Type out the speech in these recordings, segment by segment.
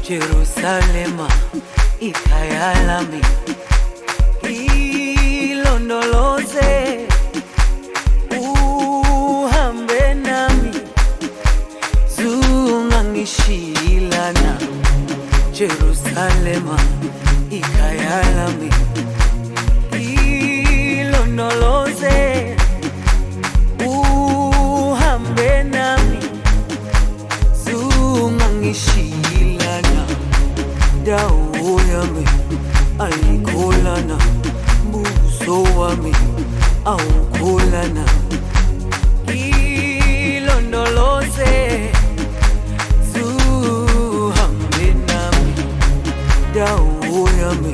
Jerusalema ikhaya lami, ilondoloze uhambe nami, zungangishilana. Jerusalema ikhaya lami, ilondoloze uhambe nami, zungangishilana. Dawo yami ayikholana, buso wami awukholana. Ilondoloze zuhambe nami, dawo yami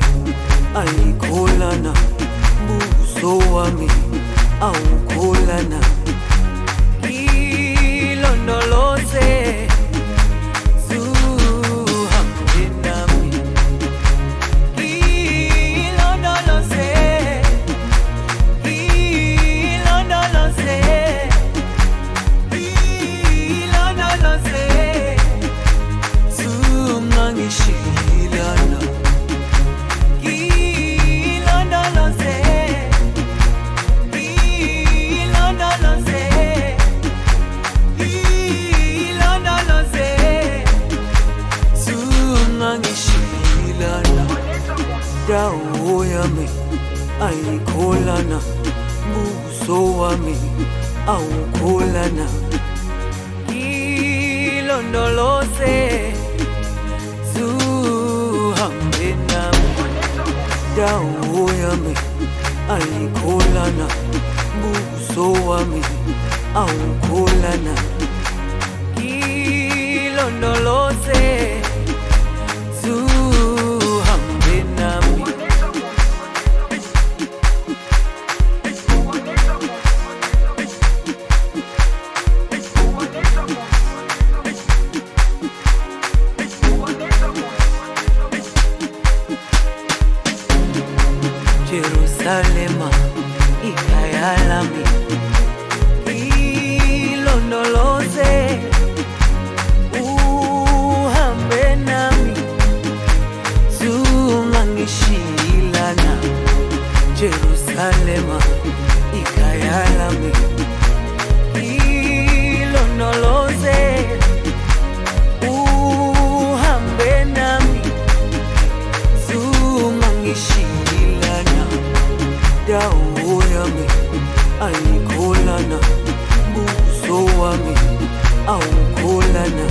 ayikholana, buso wami awukholana. Ilondoloze dawo yami ayikholana, buso wami awukholana. Ilondoloze zuhambe nami, dawo yami ayikholana, buso wami awukholana. Ilondoloze Jerusalema ikhaya lami, ilondoloze uhambe nami, zungangishilana. Jerusalema ikhaya lami, ilondoloze uhambe nami, zungangishilana. Dawo yami ayikholana, buso wami awukholana.